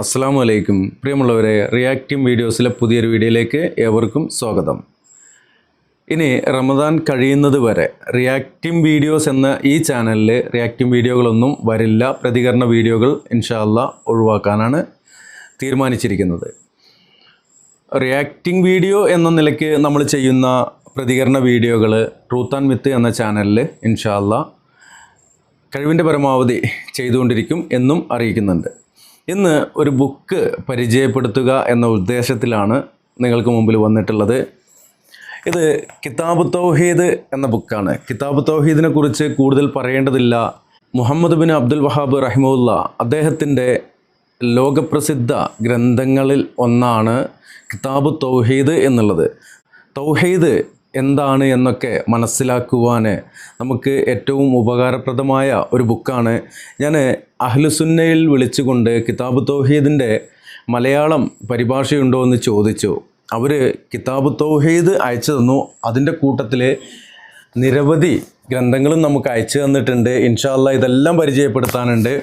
അസ്സലാമു അലൈക്കും. പ്രിയമുള്ളവരെ, റിയാക്റ്റീവ് വീഡിയോസിലെ പുതിയൊരു വീഡിയോയിലേക്ക് ഏവർക്കും സ്വാഗതം. ഇനി റമദാൻ കഴിയുന്നത് വരെ റിയാക്റ്റീവ് വീഡിയോസ് എന്ന ഈ ചാനലിൽ റിയാക്റ്റീവ് വീഡിയോകളൊന്നും വരില്ല. പ്രതികരണ വീഡിയോകൾ ഇൻഷാ അല്ലാഹ് ഒഴിവാക്കാനാണ് തീരുമാനിച്ചിരിക്കുന്നത്. റിയാക്റ്റിംഗ് വീഡിയോ എന്ന നിലയ്ക്ക് നമ്മൾ ചെയ്യുന്ന പ്രതികരണ വീഡിയോകൾ ട്രൂത്ത് ആൻഡ് മിത്ത് എന്ന ചാനലിൽ ഇൻഷാ അല്ലാഹ് കഴിവിൻ്റെ പരമാവധി ചെയ്തുകൊണ്ടിരിക്കും എന്നും അറിയിക്കുന്നുണ്ട്. ഇന്ന് ഒരു ബുക്ക് പരിചയപ്പെടുത്തുക എന്ന ഉദ്ദേശത്തിലാണ് നിങ്ങൾക്ക് മുമ്പിൽ വന്നിട്ടുള്ളത്. ഇത് കിതാബ് തൗഹീദ് എന്ന ബുക്കാണ്. കിതാബ് തൗഹീദിനെ കുറിച്ച് കൂടുതൽ പറയേണ്ടതില്ല. മുഹമ്മദ് ബിൻ അബ്ദുൽ വഹാബ് റഹിമഹുല്ല അദ്ദേഹത്തിൻ്റെ ലോകപ്രസിദ്ധ ഗ്രന്ഥങ്ങളിൽ ഒന്നാണ് കിതാബ് തൗഹീദ് എന്നുള്ളത്. തൗഹീദ് എന്താണ് എന്നൊക്കെ മനസ്സിലാക്കുവാൻ നമുക്ക് ഏറ്റവും ഉപകാരപ്രദമായ ഒരു ബുക്കാണ്. ഞാൻ അഹ്ലുസുന്നയിൽ വിളിച്ചുകൊണ്ട് കിതാബ് തൗഹീദിൻ്റെ മലയാളം പരിഭാഷയുണ്ടോ എന്ന് ചോദിച്ചു. അവർ കിതാബ് തൗഹീദ് അയച്ചു തന്നു. അതിൻ്റെ കൂട്ടത്തിൽ നിരവധി ഗ്രന്ഥങ്ങളും നമുക്ക് അയച്ചു തന്നിട്ടുണ്ട്. ഇൻഷാ അല്ലാഹ് ഇതെല്ലാം പരിചയപ്പെടുത്താനുണ്ട്.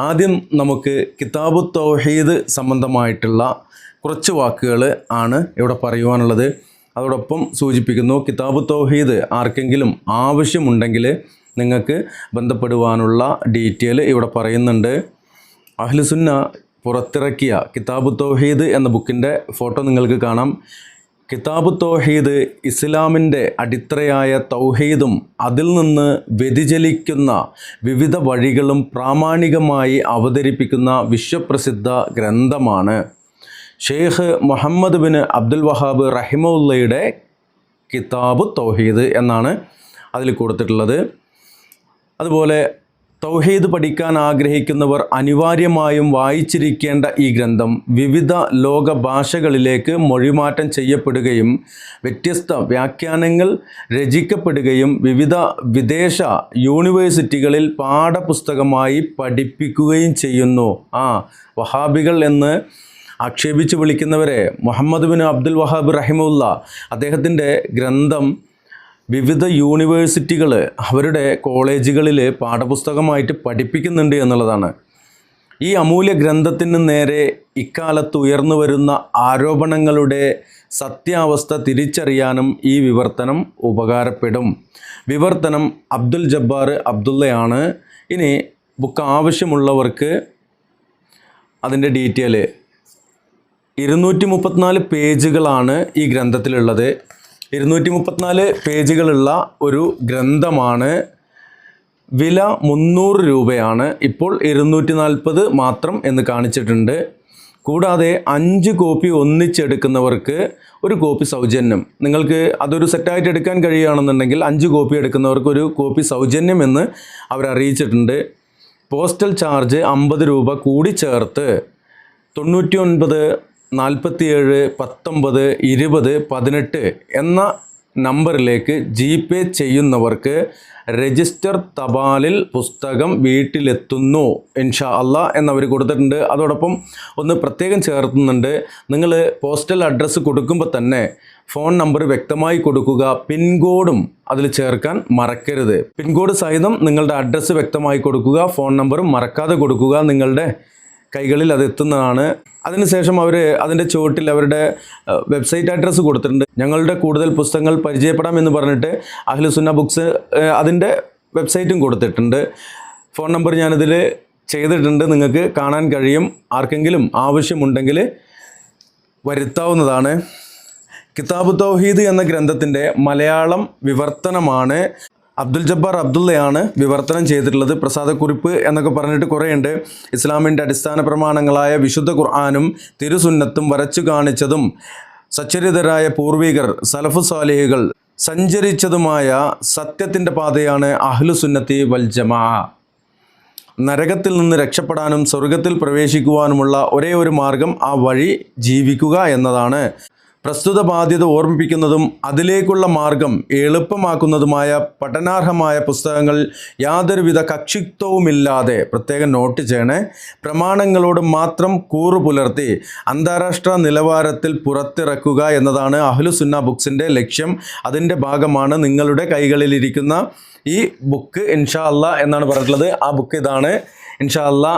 ആദ്യം നമുക്ക് കിതാബ് തൗഹീദ് സംബന്ധമായിട്ടുള്ള കുറച്ച് വാക്കുകൾ ആണ് ഇവിടെ പറയുവാനുള്ളത്. അതോടൊപ്പം സൂചിപ്പിക്കുന്നു, കിതാബ് തൗഹീദ് ആർക്കെങ്കിലും ആവശ്യമുണ്ടെങ്കിൽ നിങ്ങൾക്ക് ബന്ധപ്പെടുവാനുള്ള ഡീറ്റെയിൽ ഇവിടെ പറയുന്നുണ്ട്. അഹ്ലുസുന്ന പുറത്തിറക്കിയ കിതാബ് തൗഹീദ് എന്ന ബുക്കിൻ്റെ ഫോട്ടോ നിങ്ങൾക്ക് കാണാം. കിതാബ് തൗഹീദ് ഇസ്ലാമിൻ്റെ അടിത്തറയായ തൗഹീദും അതിൽ നിന്ന് വ്യതിചലിക്കുന്ന വിവിധ വഴികളും പ്രാമാണികമായി അവതരിപ്പിക്കുന്ന വിശ്വപ്രസിദ്ധ ഗ്രന്ഥമാണ്. Sheikh Muhammad bin Abdul Wahab റഹിമഹുല്ലയുടെ കിതാബ് തൗഹീദ് എന്നാണ് അതിൽ കൊടുത്തിട്ടുള്ളത്. അതുപോലെ തൗഹീദ് പഠിക്കാൻ ആഗ്രഹിക്കുന്നവർ അനിവാര്യമായും വായിച്ചിരിക്കേണ്ട ഈ ഗ്രന്ഥം വിവിധ ലോക ഭാഷകളിലേക്ക് മൊഴിമാറ്റം ചെയ്യപ്പെടുകയും വ്യത്യസ്ത വ്യാഖ്യാനങ്ങൾ രചിക്കപ്പെടുകയും വിവിധ വിദേശ യൂണിവേഴ്സിറ്റികളിൽ പാഠപുസ്തകമായി പഠിപ്പിക്കുകയും ചെയ്യുന്നു. വഹാബികൾ എന്ന് ആക്ഷേപിച്ച് വിളിക്കുന്നവരെ മുഹമ്മദ് ബിൻ അബ്ദുൽ വഹാബ് റഹിമഹുല്ല അദ്ദേഹത്തിൻ്റെ ഗ്രന്ഥം വിവിധ യൂണിവേഴ്സിറ്റികൾ അവരുടെ കോളേജുകളിൽ പാഠപുസ്തകമായിട്ട് പഠിപ്പിക്കുന്നുണ്ട് എന്നുള്ളതാണ്. ഈ അമൂല്യ ഗ്രന്ഥത്തിന് നേരെ ഇക്കാലത്ത് ഉയർന്നു വരുന്ന ആരോപണങ്ങളുടെ സത്യാവസ്ഥ തിരിച്ചറിയാനും ഈ വിവർത്തനം ഉപകാരപ്പെടും. വിവർത്തനം അബ്ദുൽ ജബ്ബാർ അബ്ദുള്ളയാണ്. ഇനി ബുക്ക് ആവശ്യമുള്ളവർക്ക് അതിൻ്റെ ഡീറ്റെയിൽ 234 പേജുകളാണ് ഈ ഗ്രന്ഥത്തിലുള്ളത്. 234 പേജുകളുള്ള ഒരു ഗ്രന്ഥമാണ്. വില 300 രൂപയാണ്. ഇപ്പോൾ 240 മാത്രം എന്ന് കാണിച്ചിട്ടുണ്ട്. കൂടാതെ 5 കോപ്പി ഒന്നിച്ചെടുക്കുന്നവർക്ക് ഒരു കോപ്പി സൗജന്യം. നിങ്ങൾക്ക് അതൊരു സെറ്റായിട്ട് എടുക്കാൻ കഴിയുകയാണെന്നുണ്ടെങ്കിൽ 5 കോപ്പി എടുക്കുന്നവർക്ക് ഒരു കോപ്പി സൗജന്യം എന്ന് അവരറിയിച്ചിട്ടുണ്ട്. പോസ്റ്റൽ ചാർജ് 50 രൂപ കൂടി ചേർത്ത് 99 47 19 20 18 എന്ന നമ്പറിലേക്ക് ജിപേ ചെയ്യുന്നവർക്ക് രജിസ്റ്റർ തപാലിൽ പുസ്തകം വീട്ടിലെത്തുന്നു ഇൻഷാ അല്ലാഹ് എന്നവർ കൊടുത്തിട്ടുണ്ട്. അതോടൊപ്പം ഒന്ന് പ്രത്യേകം ചേർത്തുന്നുണ്ട്, നിങ്ങൾ പോസ്റ്റൽ അഡ്രസ്സ് കൊടുക്കുമ്പോൾ തന്നെ ഫോൺ നമ്പർ വ്യക്തമായി കൊടുക്കുക. പിൻകോഡും അതിൽ ചേർക്കാൻ മറക്കരുത്. പിൻകോഡ് സഹിതം നിങ്ങളുടെ അഡ്രസ്സ് വ്യക്തമായി കൊടുക്കുക. ഫോൺ നമ്പറും മറക്കാതെ കൊടുക്കുക. നിങ്ങളുടെ കൈകളിൽ അത് എത്തുന്നതാണ്. അതിനുശേഷം അവർ അതിൻ്റെ ചുവട്ടിൽ അവരുടെ വെബ്സൈറ്റ് അഡ്രസ്സ് കൊടുത്തിട്ടുണ്ട്. ഞങ്ങളുടെ കൂടുതൽ പുസ്തകങ്ങൾ പരിചയപ്പെടാമെന്ന് പറഞ്ഞിട്ട് അഹ്ലുസുന്ന ബുക്സ് അതിൻ്റെ വെബ്സൈറ്റും കൊടുത്തിട്ടുണ്ട്. ഫോൺ നമ്പർ ഞാനിതിൽ ചെയ്തിട്ടുണ്ട്, നിങ്ങൾക്ക് കാണാൻ കഴിയും. ആർക്കെങ്കിലും ആവശ്യമുണ്ടെങ്കിൽ വരുത്താവുന്നതാണ്. കിതാബ് തൗഹീദ് എന്ന ഗ്രന്ഥത്തിൻ്റെ മലയാളം വിവർത്തനമാണ് അബ്ദുൽ ജബ്ബാർ അബ്ദുള്ളയാണ് വിവർത്തനം ചെയ്തിട്ടുള്ളത്. പ്രസാദക്കുറിപ്പ് എന്നൊക്കെ പറഞ്ഞിട്ട് കുറേയുണ്ട്. ഇസ്ലാമിൻ്റെ അടിസ്ഥാന പ്രമാണങ്ങളായ വിശുദ്ധ ഖുർആനും തിരുസുന്നത്തും വരച്ചു കാണിച്ചതും സച്ചരിതരായ പൂർവികർ സലഫു സാലിഹുകൾ സഞ്ചരിച്ചതുമായ സത്യത്തിൻ്റെ പാതയാണ് അഹ്ലുസുന്നത്തി വൽ ജമാഅ. നരകത്തിൽ നിന്ന് രക്ഷപ്പെടാനും സ്വർഗത്തിൽ പ്രവേശിക്കുവാനുമുള്ള ഒരേ ഒരു മാർഗം ആ വഴി ജീവിക്കുക എന്നതാണ്. പ്രസ്തുത ബാധ്യത ഓർമ്മിപ്പിക്കുന്നതും അതിലേക്കുള്ള മാർഗം എളുപ്പമാക്കുന്നതുമായ പഠനാർഹമായ പുസ്തകങ്ങൾ യാതൊരുവിധ കക്ഷിത്വവുമില്ലാതെ, പ്രത്യേകം നോട്ട് ചെയ്യണേ, പ്രമാണങ്ങളോട് മാത്രം കൂറു പുലർത്തി അന്താരാഷ്ട്ര നിലവാരത്തിൽ പുറത്തിറക്കുക എന്നതാണ് അഹ്ലുസുന്ന ബുക്സിൻ്റെ ലക്ഷ്യം. അതിൻ്റെ ഭാഗമാണ് നിങ്ങളുടെ കൈകളിലിരിക്കുന്ന ഈ ബുക്ക് ഇൻഷാ അല്ലാഹ് എന്നാണ് പറഞ്ഞിട്ടുള്ളത്. ആ ബുക്ക് ഇതാണ്. ഇൻഷാ അല്ലാ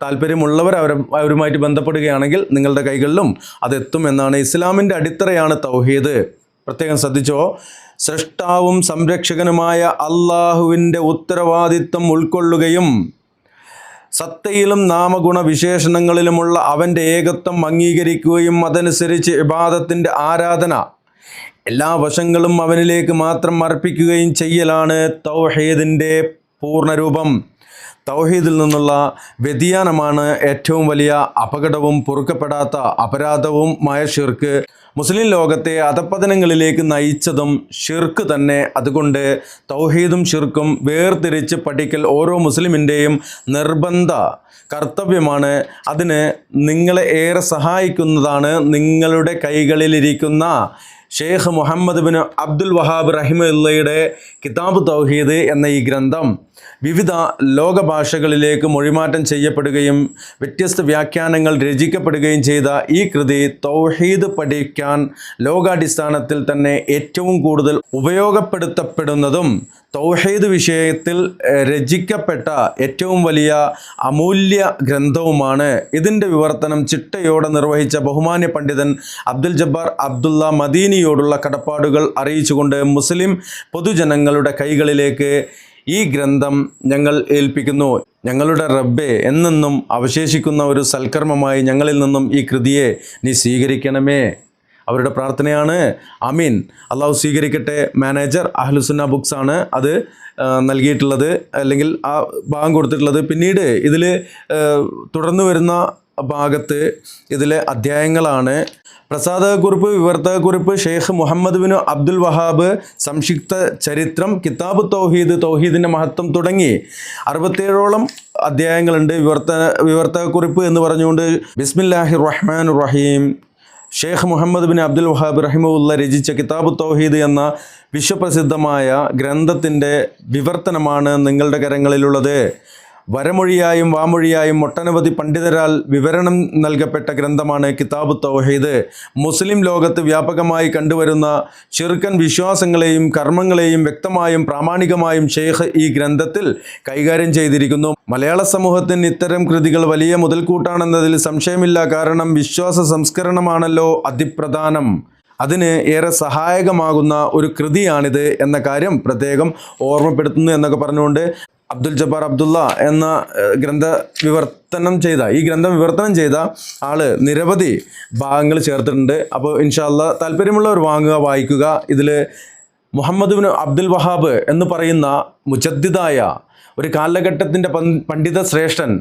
താല്പര്യമുള്ളവർ അവരുമായിട്ട് ബന്ധപ്പെടുകയാണെങ്കിൽ നിങ്ങളുടെ കൈകളിലും അതെത്തും എന്നാണ്. ഇസ്ലാമിൻ്റെ അടിത്തറയാണ് തൗഹീദ്. പ്രത്യേകം ശ്രദ്ധിച്ചോ. സൃഷ്ടാവും സംരക്ഷകനുമായ അള്ളാഹുവിൻ്റെ ഉത്തരവാദിത്വം ഉൾക്കൊള്ളുകയും സത്തയിലും നാമഗുണ വിശേഷണങ്ങളിലുമുള്ള അവൻ്റെ ഏകത്വം അംഗീകരിക്കുകയും അതനുസരിച്ച് ഇബാദത്തിൻ്റെ ആരാധന എല്ലാ വശങ്ങളും അവനിലേക്ക് മാത്രം അർപ്പിക്കുകയും ചെയ്യലാണ് തൗഹീദിൻ്റെ പൂർണ്ണരൂപം. തൗഹീദിൽ നിന്നുള്ള വ്യതിയാനമാണ് ഏറ്റവും വലിയ അപകടവും പൊറുക്കപ്പെടാത്ത അപരാധവുമായ ഷിർക്ക്. മുസ്ലിം ലോകത്തെ അധപ്പതനങ്ങളിലേക്ക് നയിച്ചതും ഷിർക്ക് തന്നെ. അതുകൊണ്ട് തൗഹീദും ഷിർക്കും വേർതിരിച്ച് പഠിക്കൽ ഓരോ മുസ്ലിമിൻ്റെയും നിർബന്ധ കർത്തവ്യമാണ്. അതിന് നിങ്ങളെ ഏറെ സഹായിക്കുന്നതാണ് നിങ്ങളുടെ കൈകളിലിരിക്കുന്ന Sheikh Muhammad bin Abdul Wahab റഹിമഹുള്ളയുടെ കിതാബ് തൗഹീദ് എന്ന ഈ ഗ്രന്ഥം വിവിധ ലോകഭാഷകളിലേക്ക് മൊഴിമാറ്റം ചെയ്യപ്പെടുകയും വ്യത്യസ്ത വ്യാഖ്യാനങ്ങൾ രചിക്കപ്പെടുകയും ചെയ്ത ഈ കൃതി തൗഹീദ് പഠിക്കാൻ ലോകാടിസ്ഥാനത്തിൽ തന്നെ ഏറ്റവും കൂടുതൽ ഉപയോഗപ്പെടുത്തപ്പെടുന്നതും തൗഹീദ് വിഷയത്തിൽ രചിക്കപ്പെട്ട ഏറ്റവും വലിയ അമൂല്യ ഗ്രന്ഥവുമാണ്. ഇതിൻ്റെ വിവർത്തനം ചിട്ടയോടെ നിർവഹിച്ച ബഹുമാന്യ പണ്ഡിതൻ അബ്ദുൽ ജബ്ബാർ അബ്ദുള്ള മദീനിയോടുള്ള കടപ്പാടുകൾ അറിയിച്ചുകൊണ്ട് മുസ്ലിം പൊതുജനങ്ങളുടെ കൈകളിലേക്ക് ഈ ഗ്രന്ഥം ഞങ്ങൾ ഏൽപ്പിക്കുന്നു. ഞങ്ങളുടെ റബ്ബേ, എന്നെന്നും അവശേഷിക്കുന്ന ഒരു സൽക്കർമ്മമായി ഞങ്ങളിൽ നിന്നും ഈ കൃതിയെ നീ സ്വീകരിക്കണമേ. അവരുടെ പ്രാർത്ഥനയാണ്. ആമീൻ. അള്ളാഹു സ്വീകരിക്കട്ടെ. മാനേജർ അഹ്ലുസുന്ന ബുക്സ് ആണ് അത് നൽകിയിട്ടുള്ളത്, അല്ലെങ്കിൽ ആ ഭാഗം കൊടുത്തിട്ടുള്ളത്. പിന്നീട് ഇതിൽ തുടർന്ന് വരുന്ന ഭാഗത്ത് ഇതിലെ അധ്യായങ്ങളാണ്. പ്രസാധകക്കുറിപ്പ്, വിവർത്തകക്കുറിപ്പ്, Sheikh Muhammad bin Abdul Wahab, സംക്ഷിപ്ത ചരിത്രം, കിതാബ് തൗഹീദ്, തൗഹീദിൻ്റെ മഹത്വം തുടങ്ങി 67ഓളം അധ്യായങ്ങളുണ്ട്. വിവർത്തകക്കുറിപ്പ് എന്ന് പറഞ്ഞുകൊണ്ട് ബിസ്മില്ലാഹിർ റഹ്മാനിർ റഹീം. Sheikh Muhammad bin Abdul Wahab റഹിമഹുല്ല രചിച്ച കിതാബ് തൗഹീദ് എന്ന വിശ്വപ്രസിദ്ധമായ ഗ്രന്ഥത്തിൻ്റെ വിവർത്തനമാണ് നിങ്ങളുടെ കരങ്ങളിലുള്ളത്. വരമൊഴിയായും വാമൊഴിയായും ഒട്ടനവധി പണ്ഡിതരാൽ വിവരണം നൽകപ്പെട്ട ഗ്രന്ഥമാണ് കിതാബ് തൗഹീദ്. മുസ്ലിം ലോകത്ത് വ്യാപകമായി കണ്ടുവരുന്ന ശിർക്കൻ വിശ്വാസങ്ങളെയും കർമ്മങ്ങളെയും വ്യക്തമായും പ്രാമാണികമായും ഷെയ്ഖ് ഈ ഗ്രന്ഥത്തിൽ കൈകാര്യം ചെയ്തിരിക്കുന്നു. മലയാള സമൂഹത്തിന് ഇത്തരം കൃതികൾ വലിയ മുതൽക്കൂട്ടാണെന്നതിൽ സംശയമില്ല. കാരണം വിശ്വാസ സംസ്കരണമാണല്ലോ അതിപ്രധാനം. അതിന് ഏറെ സഹായകമാകുന്ന ഒരു കൃതിയാണിത് എന്ന കാര്യം പ്രത്യേകം ഓർമ്മപ്പെടുത്തുന്നു എന്നൊക്കെ പറഞ്ഞുകൊണ്ട് അബ്ദുൽ ജബ്ബാർ അബ്ദുള്ള എന്ന ഗ്രന്ഥം വിവർത്തനം ചെയ്ത ആൾ നിരവധി ഭാഗങ്ങൾ ചേർത്തിട്ടുണ്ട്. അപ്പോൾ ഇൻഷാ അല്ലാഹ് താല്പര്യമുള്ളവർ വാങ്ങുക, വായിക്കുക. ഇതിൽ മുഹമ്മദ് ബിൻ അബ്ദുൽ വഹാബ് എന്ന് പറയുന്ന മുജദ്ദിദായ ഒരു കാലഘട്ടത്തിൻ്റെ പണ്ഡിത ശ്രേഷ്ഠൻ,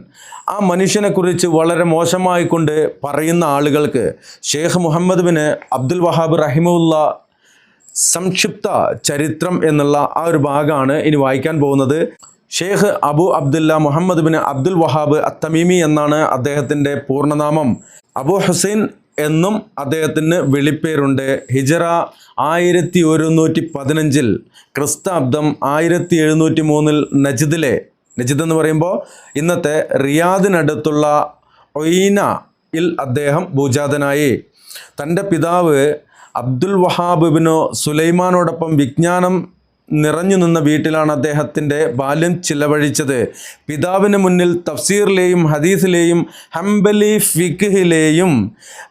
ആ മനുഷ്യനെക്കുറിച്ച് വളരെ മോശമായിക്കൊണ്ട് പറയുന്ന ആളുകൾക്ക് Sheikh Muhammad bin Abdul Wahab റഹിമഹുല്ല സംക്ഷിപ്ത ചരിത്രം എന്നുള്ള ആ ഒരു ഭാഗമാണ് ഇനി വായിക്കാൻ പോകുന്നത്. Sheikh Abu Abdullah Muhammad bin Abdul Wahhab Attamimi എന്നാണ് അദ്ദേഹത്തിൻ്റെ പൂർണ്ണനാമം. അബു ഹുസൈൻ എന്നും അദ്ദേഹത്തിന് വിളിപ്പേരുണ്ട്. ഹിജറ 1115 ക്രിസ്താബ്ദം 1703 നജിദ് എന്ന് പറയുമ്പോൾ ഇന്നത്തെ റിയാദിനടുത്തുള്ള ഒയ്നയിൽ അദ്ദേഹം ഭൂജാതനായി. തൻ്റെ പിതാവ് അബ്ദുൽ വഹാബ് ബിനു സുലൈമാനോടൊപ്പം വിജ്ഞാനം നിറഞ്ഞു നിന്ന വീട്ടിലാണ് അദ്ദേഹത്തിൻ്റെ ബാല്യം ചിലവഴിച്ചത്. പിതാവിന് മുന്നിൽ തഫ്സീറിലെയും ഹദീസിലെയും ഹംബലി ഫിഖ്ഹിലെയും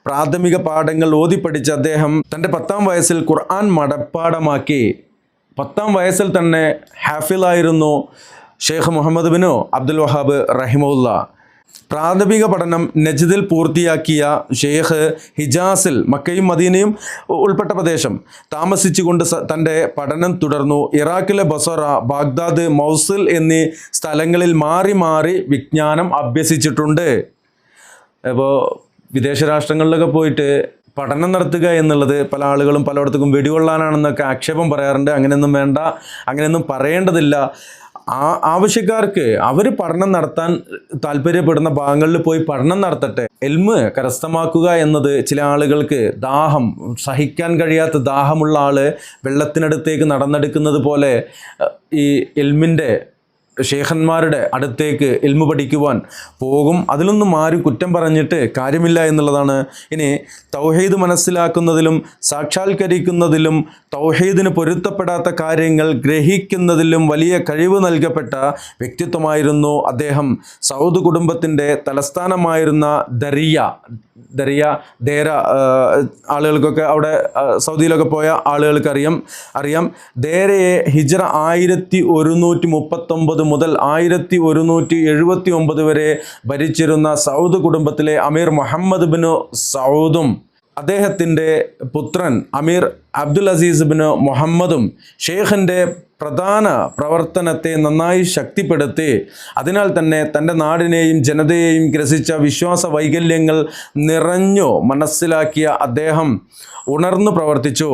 പ്രാഥമിക പാഠങ്ങൾ ഓതിപ്പഠിച്ച അദ്ദേഹം തൻ്റെ 10ാം വയസ്സിൽ ഖുർആൻ മടപ്പാടമാക്കി. 10ാം വയസ്സിൽ തന്നെ ഹാഫിളായിരുന്നു Sheikh Muhammad bin Abdul Wahab റഹിമഹുല്ല. പ്രാഥമിക പഠനം നജ്ദിൽ പൂർത്തിയാക്കിയ ഷെയ്ഖ് ഹിജാസിൽ, മക്കയും മദീനയും ഉൾപ്പെട്ട പ്രദേശം താമസിച്ചുകൊണ്ട് തൻ്റെ പഠനം തുടർന്നു. ഇറാഖിലെ ബസറ, ബാഗ്ദാദ്, മൗസിൽ എന്നീ സ്ഥലങ്ങളിൽ മാറി മാറി വിജ്ഞാനം അഭ്യസിച്ചിട്ടുണ്ട്. അപ്പോൾ വിദേശ രാഷ്ട്രങ്ങളിലൊക്കെ പോയിട്ട് പഠനം നടത്തുക എന്നുള്ളത് പല ആളുകളും പലയിടത്തും വെടികൊള്ളാനാണെന്നൊക്കെ ആക്ഷേപം പറയാറുണ്ട്. അങ്ങനെയൊന്നും വേണ്ട, അങ്ങനെയൊന്നും പറയേണ്ടതില്ല. ആവശ്യക്കാർക്ക് അവർ പഠനം നടത്താൻ താല്പര്യപ്പെടുന്ന ഭാഗങ്ങളിൽ പോയി പഠനം നടത്തട്ടെ. എൽമ് കരസ്ഥമാക്കുക എന്നത് ചില ആളുകൾക്ക് ദാഹം സഹിക്കാൻ കഴിയാത്ത ദാഹമുള്ള ആൾ വെള്ളത്തിനടുത്തേക്ക് നടന്നെടുക്കുന്നത് പോലെ ഈ എൽമിൻ്റെ ഷേഖന്മാരുടെ അടുത്തേക്ക് ഇൽമു പഠിക്കുവാൻ പോകും. അതിലൊന്നും ആരും കുറ്റം പറഞ്ഞിട്ട് കാര്യമില്ല എന്നുള്ളതാണ്. ഇനി തൗഹീദ് മനസ്സിലാക്കുന്നതിലും സാക്ഷാത്കരിക്കുന്നതിലും തൗഹീദിന് പൊരുത്തപ്പെടാത്ത കാര്യങ്ങൾ ഗ്രഹിക്കുന്നതിലും വലിയ കഴിവ് നൽകപ്പെട്ട വ്യക്തിത്വമായിരുന്നു അദ്ദേഹം. സൗദ് കുടുംബത്തിൻ്റെ തലസ്ഥാനമായിരുന്ന ദേര ആളുകൾക്കൊക്കെ അവിടെ സൗദിയിലൊക്കെ പോയ ആളുകൾക്ക് അറിയാം. ദേരയെ ഹിജ്റ 1139 മുതൽ 1179 വരെ ഭരിച്ചിരുന്ന സൗദ് കുടുംബത്തിലെ അമീർ മുഹമ്മദ് ബിൻ സൗദും അദ്ദേഹത്തിൻ്റെ പുത്രൻ അമീർ അബ്ദുൽ അസീസ് ബിൻ മുഹമ്മദും ഷെയ്ഖിൻ്റെ പ്രധാന പ്രവർത്തനത്തെ നന്നായി ശക്തിപ്പെടുത്തി. അതിനാൽ തന്നെ തൻ്റെ നാടിനെയും ജനതയെയും ഗ്രസിച്ച വിശ്വാസ വൈകല്യങ്ങൾ നിറഞ്ഞു മനസ്സിലാക്കിയ അദ്ദേഹം ഉണർന്നു പ്രവർത്തിച്ചു.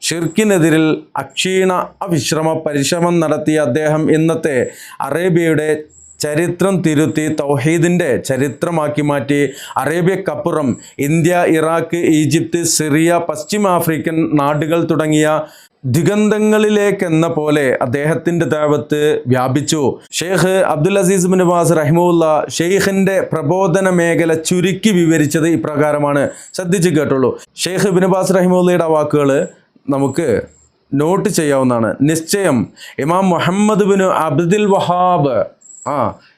ഷിർക്കിനെതിരിൽ അക്ഷീണ അവിശ്രമ പരിശ്രമം നടത്തിയ അദ്ദേഹം ഇന്നത്തെ അറേബ്യയുടെ ചരിത്രം തിരുത്തി തൗഹീദിൻ്റെ ചരിത്രമാക്കി മാറ്റി. അറേബ്യക്കപ്പുറം ഇന്ത്യ, ഇറാഖ്, ഈജിപ്ത്, സിറിയ, പശ്ചിമാഫ്രിക്കൻ നാടുകൾ തുടങ്ങിയ ദിഗന്ധങ്ങളിലേക്കെന്ന പോലെ അദ്ദേഹത്തിൻ്റെ ദഅവത്ത് വ്യാപിച്ചു. Sheikh Abdul Aziz bin bass റഹിമഹുല്ല ഷെയ്ഖിൻ്റെ പ്രബോധന മേഖല ചുരുക്കി വിവരിച്ചത് ഇപ്രകാരമാണ്. ശ്രദ്ധിച്ച് കേട്ടുള്ളൂ. ഷെയ്ഖ് ബിൻ ബാസ് റഹിമഹുല്ലയുടെ വാക്കുകൾ നമുക്ക് നോട്ട് ചെയ്യാവുന്നതാണ്. നിശ്ചയം ഇമാം മുഹമ്മദ് ബിൻ അബ്ദുൽ വഹാബ്,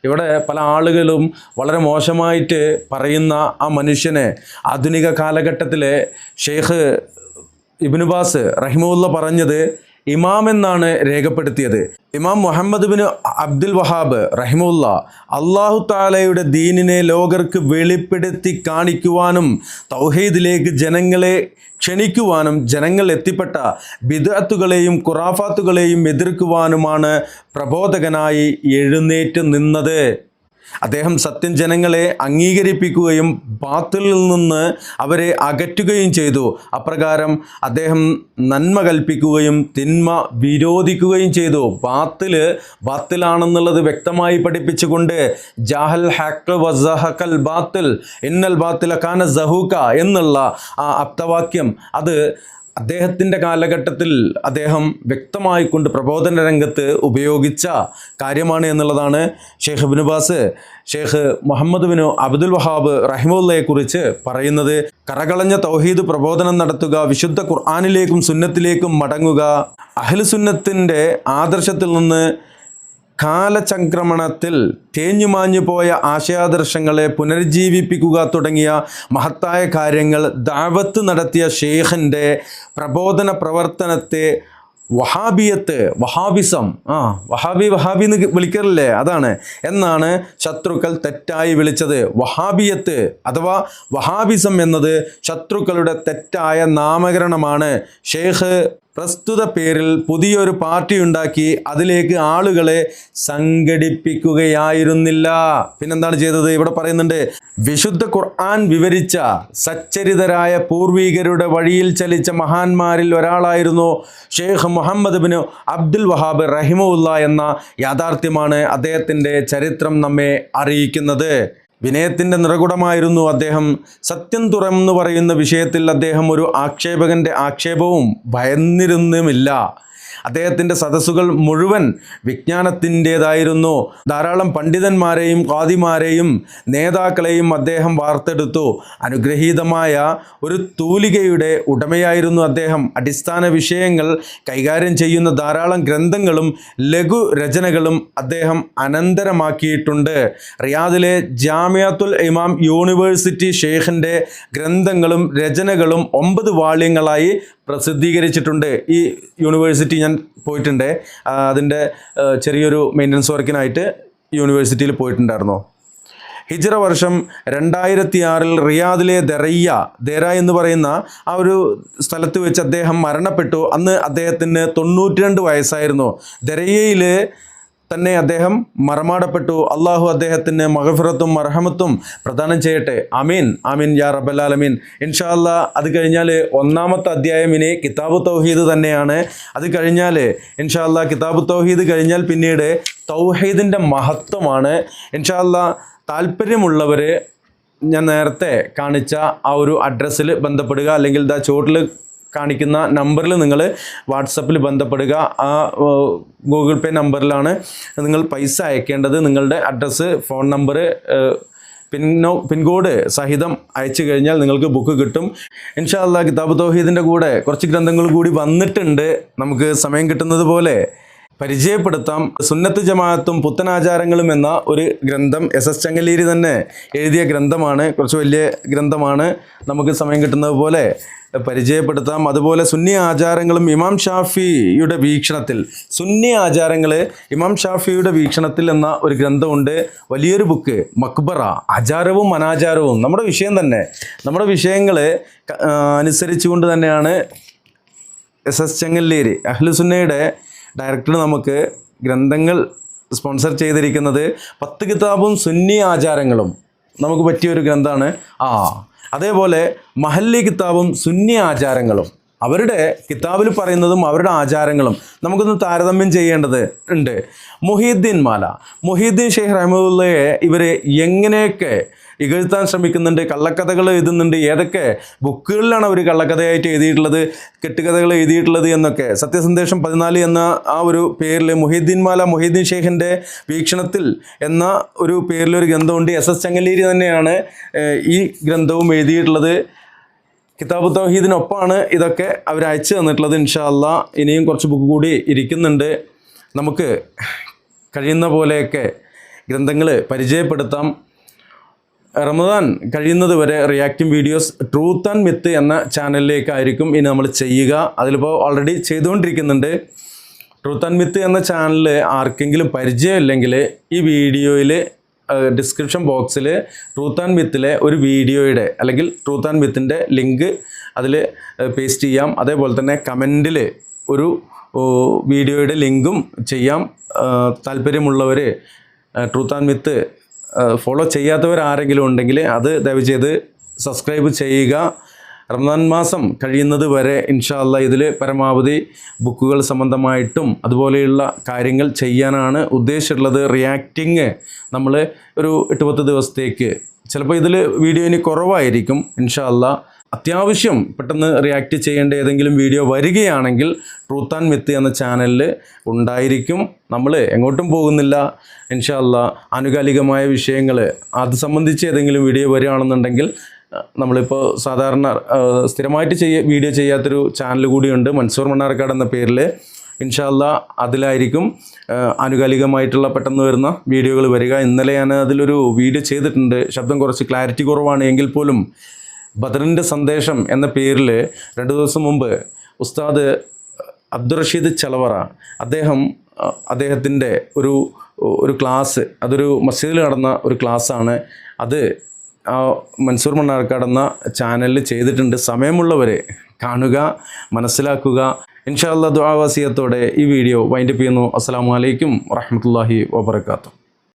ഇവിടെ പല ആളുകളും വളരെ മോശമായിട്ട് പറയുന്ന ആ മനുഷ്യനെ ആധുനിക കാലഘട്ടത്തിലെ ഷെയ്ഖ് ഇബ്നു ബാസ് റഹിമഹുല്ല പറഞ്ഞത് ഇമാം എന്നാണ് രേഖപ്പെടുത്തിയത്. ഇമാം മുഹമ്മദ് ബിൻ അബ്ദുൽ വഹാബ് റഹിമഹുല്ല അള്ളാഹു താലയുടെ ദീനിനെ ലോകർക്ക് വെളിപ്പെടുത്തി കാണിക്കുവാനും തൗഹീദിലേക്ക് ജനങ്ങളെ ക്ഷണിക്കുവാനും ജനങ്ങൾ എത്തിപ്പെട്ട ബിദ്അത്തുകളെയും ഖുറാഫാത്തുകളെയും എതിർക്കുവാനുമാണ് പ്രബോധകനായി എഴുന്നേറ്റ് നിന്നത്. അദ്ദേഹം സത്യം ജനങ്ങളെ അംഗീകരിപ്പിക്കുകയും ബാത്തിലിൽ നിന്ന് അവരെ അകറ്റുകയും ചെയ്തു. അപ്രകാരം അദ്ദേഹം നന്മ കൽപ്പിക്കുകയും തിന്മ വിരോധിക്കുകയും ചെയ്തു. ബാത്തിലാണെന്നുള്ളത് വ്യക്തമായി പഠിപ്പിച്ചുകൊണ്ട് ജാഹൽ ഹഖ് വസഹഖൽ ബാത്തിൽ ഇന്നൽ ബാത്തില കാന സഹൂക എന്നുള്ള ആ അപ്തവാക്യം അത് അദ്ദേഹത്തിൻ്റെ കാലഘട്ടത്തിൽ അദ്ദേഹം വ്യക്തമായിക്കൊണ്ട് പ്രബോധന രംഗത്ത് ഉപയോഗിച്ച കാര്യമാണ് എന്നുള്ളതാണ് Sheikh Ibn Baz Sheikh Muhammad bin Abdul Wahhab റഹിമഹുല്ലയെക്കുറിച്ച് പറയുന്നത്. കറകളഞ്ഞ തൗഹീദ് പ്രബോധനം നടത്തുക, വിശുദ്ധ ഖുർആനിലേക്കും സുന്നത്തിലേക്കും മടങ്ങുക, അഹ്ലു സുന്നത്തിൻ്റെ ആദർശത്തിൽ നിന്ന് കാലചംക്രമണത്തിൽ തേഞ്ഞുമാഞ്ഞു പോയ ആശയാദർശങ്ങളെ പുനരുജ്ജീവിപ്പിക്കുക തുടങ്ങിയ മഹത്തായ കാര്യങ്ങൾ ദഅവത്ത് നടത്തിയ ഷെയ്ഖിൻ്റെ പ്രബോധന പ്രവർത്തനത്തെ വഹാബിസം വഹാബി എന്ന് വിളിക്കാറില്ലേ, അതാണ് എന്നാണ് ശത്രുക്കൾ തെറ്റായി വിളിച്ചത്. വഹാബിയത്ത് അഥവാ വഹാബിസം എന്നത് ശത്രുക്കളുടെ തെറ്റായ നാമകരണമാണ്. ഷെയ്ഖ് പ്രസ്തുത പേരിൽ പുതിയൊരു പാർട്ടി ഉണ്ടാക്കി അതിലേക്ക് ആളുകളെ സംഘടിപ്പിക്കുകയായിരുന്നില്ല. പിന്നെന്താണ് ചെയ്തത്? ഇവിടെ പറയുന്നുണ്ട്, വിശുദ്ധ ഖുർആൻ വിവരിച്ച സച്ചരിതരായ പൂർവികരുടെ വഴിയിൽ ചലിച്ച മഹാന്മാരിൽ ഒരാളായിരുന്നു Sheikh Muhammad bin Abdul Wahab റഹിമഹുല്ല എന്ന യാഥാർത്ഥ്യമാണ് അദ്ദേഹത്തിൻ്റെ ചരിത്രം നമ്മെ അറിയിക്കുന്നത്. വിനയത്തിൻ്റെ നിറകുടമായിരുന്നു അദ്ദേഹം. സത്യം തുറന്നു പറയുന്ന വിഷയത്തിൽ അദ്ദേഹം ഒരു ആക്ഷേപകൻ്റെ ആക്ഷേപവും ഭയന്നിരുന്നുമില്ല. അദ്ദേഹത്തിൻ്റെ സദസ്സുകൾ മുഴുവൻ വിജ്ഞാനത്തിൻ്റേതായിരുന്നു. ധാരാളം പണ്ഡിതന്മാരെയും ഖാദിമാരെയും നേതാക്കളെയും അദ്ദേഹം വാർത്തെടുത്തു. അനുഗ്രഹീതമായ ഒരു തൂലികയുടെ ഉടമയായിരുന്നു അദ്ദേഹം. അടിസ്ഥാന വിഷയങ്ങൾ കൈകാര്യം ചെയ്യുന്ന ധാരാളം ഗ്രന്ഥങ്ങളും ലഘു രചനകളും അദ്ദേഹം അനന്തരമാക്കിയിട്ടുണ്ട്. റിയാദിലെ ജാമിഅത്തുൽ ഇമാം യൂണിവേഴ്സിറ്റി ഷെയ്ഖിൻ്റെ ഗ്രന്ഥങ്ങളും രചനകളും 9 വാള്യങ്ങളായി പ്രസിദ്ധീകരിച്ചിട്ടുണ്ട്. ഈ യൂണിവേഴ്സിറ്റി ഞാൻ പോയിട്ടുണ്ട്. അതിൻ്റെ ചെറിയൊരു മെയിൻ്റനൻസ് വർക്കിനായിട്ട് യൂണിവേഴ്സിറ്റിയിൽ പോയിട്ടുണ്ടായിരുന്നു. ഹിജ്റ വർഷം 2006 റിയാദിലെ ദേര എന്ന് പറയുന്ന ആ ഒരു സ്ഥലത്ത് വെച്ച് അദ്ദേഹം മരണപ്പെട്ടു. അന്ന് അദ്ദേഹത്തിന് 92 വയസ്സായിരുന്നു. ദരയ്യയിൽ തന്നെ അദ്ദേഹം മറമാടപ്പെട്ടു. അള്ളാഹു അദ്ദേഹത്തിന് മഗ്ഫിറത്തും മർഹമത്തും പ്രദാനം ചെയ്യട്ടെ. ആമീൻ ആമീൻ യാ റബ്ബൽ ആലമീൻ. ഇൻഷാ അല്ലാ അത് കഴിഞ്ഞാൽ 1-ാമത്തെ അധ്യായം ഇനി കിതാബു തൗഹീദ് തന്നെയാണ്. അത് കഴിഞ്ഞാൽ ഇൻഷാ അല്ലാ കിതാബു തൗഹീദ് കഴിഞ്ഞാൽ പിന്നീട് തൗഹീദിൻ്റെ മഹത്വമാണ്. ഇൻഷാ അല്ലാ താല്പര്യമുള്ളവർ ഞാൻ നേരത്തെ കാണിച്ച ആ ഒരു അഡ്രസ്സിൽ ബന്ധപ്പെടുക, അല്ലെങ്കിൽ ചുവട്ടിൽ കാണിക്കുന്ന നമ്പറിൽ നിങ്ങൾ വാട്സപ്പിൽ ബന്ധപ്പെടുക. ആ ഗൂഗിൾ പേ നമ്പറിലാണ് നിങ്ങൾ പൈസ അയക്കേണ്ടത്. നിങ്ങളുടെ അഡ്രസ്സ്, ഫോൺ നമ്പർ, പിൻകോഡ് സഹിതം അയച്ചു കഴിഞ്ഞാൽ നിങ്ങൾക്ക് ബുക്ക് കിട്ടും. ഇൻഷാ അല്ലാഹ് കിതാബ് തൗഹീദിൻ്റെ കൂടെ കുറച്ച് ഗ്രന്ഥങ്ങൾ കൂടി വന്നിട്ടുണ്ട്. നമുക്ക് സമയം കിട്ടുന്നത് പോലെ പരിചയപ്പെടുത്താം. സുന്നത്ത് ജമാഅത്തും പുത്തനാചാരങ്ങളും എന്ന ഒരു ഗ്രന്ഥം SS ചെങ്ങല്ലേരി തന്നെ എഴുതിയ ഗ്രന്ഥമാണ്. കുറച്ച് വലിയ ഗ്രന്ഥമാണ്. നമുക്ക് സമയം കിട്ടുന്നത് പോലെ പരിചയപ്പെടുത്താം. അതുപോലെ സുന്നി ആചാരങ്ങളും ഇമാം ഷാഫിയുടെ വീക്ഷണത്തിൽ, സുന്നി ആചാരങ്ങൾ ഇമാം ഷാഫിയുടെ വീക്ഷണത്തിൽ എന്ന ഒരു ഗ്രന്ഥമുണ്ട്. വലിയൊരു ബുക്ക്, മക്ബറ, ആചാരവും അനാചാരവും. നമ്മുടെ വിഷയം തന്നെ, നമ്മുടെ വിഷയങ്ങൾ അനുസരിച്ചുകൊണ്ട് തന്നെയാണ് SS ചെങ്ങല്ലേരി അഹ്ലുസുന്നയുടെ ഡയറക്ടർ നമുക്ക് ഗ്രന്ഥങ്ങൾ സ്പോൺസർ ചെയ്തിരിക്കുന്നത്. 10 കിതാബും സുന്നി ആചാരങ്ങളും നമുക്ക് പറ്റിയൊരു ഗ്രന്ഥമാണ്. അതേപോലെ മഹല്ലി കിതാബും സുന്നി ആചാരങ്ങളും, അവരുടെ കിതാബിൽ പറയുന്നതും അവരുടെ ആചാരങ്ങളും നമുക്കൊന്ന് താരതമ്യം ചെയ്യേണ്ടത് ഉണ്ട്. മുഹീദ്ദീൻ ഷെയ്ഖ് റഹ്മത്തുള്ളാഹിയെ ഇവർ എങ്ങനെയൊക്കെ ഇകഴ്ത്താൻ ശ്രമിക്കുന്നുണ്ട്, കള്ളക്കഥകൾ എഴുതുന്നുണ്ട്. ഏതൊക്കെ ബുക്കുകളിലാണ് അവർ കള്ളക്കഥയായിട്ട് എഴുതിയിട്ടുള്ളത്, കെട്ടുകഥകൾ എഴുതിയിട്ടുള്ളത് എന്നൊക്കെ. സത്യസന്ദേശം 14 എന്ന ആ ഒരു പേരിൽ മുഹീദ്ദീൻ ഷെയ്ഖിൻ്റെ വീക്ഷണത്തിൽ എന്ന ഒരു പേരിലൊരു ഗ്രന്ഥമുണ്ട്. SS ചെങ്ങല്ലേരി തന്നെയാണ് ഈ ഗ്രന്ഥവും എഴുതിയിട്ടുള്ളത്. കിതാബ് തൗഹീദിനൊപ്പമാണ് ഇതൊക്കെ അവർ അയച്ചു തന്നിട്ടുള്ളത്. ഇൻഷാ അല്ലാഹ് ഇനിയും കുറച്ച് ബുക്ക് കൂടി ഇരിക്കുന്നുണ്ട്. നമുക്ക് കഴിയുന്ന പോലെയൊക്കെ ഗ്രന്ഥങ്ങൾ പരിചയപ്പെടുത്താം. റമദാൻ കഴിയുന്നത് വരെ reacting videos truth and myth എന്ന ചാനലിലേക്കായിരിക്കും ഇനി നമ്മൾ ചെയ്യുക. അതിലിപ്പോൾ ഓൾറെഡി ചെയ്തുകൊണ്ടിരിക്കുന്നുണ്ട്. ട്രൂത്ത് ആൻഡ് മിത്ത് എന്ന ചാനൽ ആർക്കെങ്കിലും പരിചയമില്ലെങ്കിൽ ഈ വീഡിയോയിൽ ഡിസ്ക്രിപ്ഷൻ ബോക്സിൽ ട്രൂത്ത് ആൻഡ് മിത്തിലെ ഒരു വീഡിയോയുടെ അല്ലെങ്കിൽ ട്രൂത്ത് ആൻഡ് മിത്തിൻ്റെ ലിങ്ക് അതിൽ പേസ്റ്റ് ചെയ്യാം. അതേപോലെ തന്നെ കമൻറ്റിൽ ഒരു വീഡിയോയുടെ ലിങ്കും ചെയ്യാം. താല്പര്യമുള്ളവർ ട്രൂത്ത് ആൻഡ് മിത്ത് ഫോളോ ചെയ്യാത്തവർ ആരെങ്കിലും ഉണ്ടെങ്കിൽ അത് ദയവ് ചെയ്ത് സബ്സ്ക്രൈബ് ചെയ്യുക. റമദാൻ മാസം കഴിയുന്നത് വരെ ഇൻഷാ അല്ലാഹ് ഇതിൽ പരമാവധി ബുക്കുകൾ സംബന്ധമായിട്ടും അതുപോലെയുള്ള കാര്യങ്ങൾ ചെയ്യാനാണ് ഉദ്ദേശിച്ചിട്ടുള്ളത്. റിയാക്റ്റിങ് നമ്മൾ ഒരു 8-10 ദിവസത്തേക്ക്, ചിലപ്പോൾ ഇതിൽ വീഡിയോ ഇനി കുറവായിരിക്കും. ഇൻഷാ അല്ലാഹ് അത്യാവശ്യം പെട്ടെന്ന് റിയാക്റ്റ് ചെയ്യേണ്ട ഏതെങ്കിലും വീഡിയോ വരികയാണെങ്കിൽ ട്രൂത്ത് ആൻഡ് മിത്ത് എന്ന ചാനലിൽ ഉണ്ടായിരിക്കും. നമ്മൾ എങ്ങോട്ടും പോകുന്നില്ല. ഇൻഷാ അല്ലാഹ് ആനുകാലികമായ വിഷയങ്ങൾ അത് സംബന്ധിച്ച് ഏതെങ്കിലും വീഡിയോ വരികയാണെന്നുണ്ടെങ്കിൽ, നമ്മളിപ്പോൾ സാധാരണ സ്ഥിരമായിട്ട് വീഡിയോ ചെയ്യാത്തൊരു ചാനൽ കൂടിയുണ്ട്, മൻസൂർ മണ്ണാർക്കാട് എന്ന പേരിൽ. ഇൻഷാ അല്ലാഹ് അതിലായിരിക്കും ആനുകാലികമായിട്ടുള്ള പെട്ടെന്ന് വരുന്ന വീഡിയോകൾ വരിക. ഇന്നലെ ഞാൻ അതിലൊരു വീഡിയോ ചെയ്തിട്ടുണ്ട്. ശബ്ദം കുറച്ച് ക്ലാരിറ്റി കുറവാണ് എങ്കിൽ പോലും ബദറിൻ്റെ സന്ദേശം എന്ന പേരിൽ 2 ദിവസം മുമ്പ് ഉസ്താദ് അബ്ദുറഷീദ് ചലവറ അദ്ദേഹത്തിൻ്റെ ഒരു ക്ലാസ്, അതൊരു മസ്ജിദിൽ നടന്ന ഒരു ക്ലാസ്സാണ്. അത് മൻസൂർ മണ്ണാർക്കാട് എന്ന ചാനലിൽ ചെയ്തിട്ടുണ്ട്. സമയമുള്ളവർ കാണുക, മനസ്സിലാക്കുക. ഇൻഷാ അല്ലാഹ് ദുആ വസിയത്തോടെ ഈ വീഡിയോ വൈൻഡപ്പ് ചെയ്യുന്നു. അസ്സലാമു അലൈക്കും വറഹ്മത്തുള്ളാഹി വബറകാതുഹു.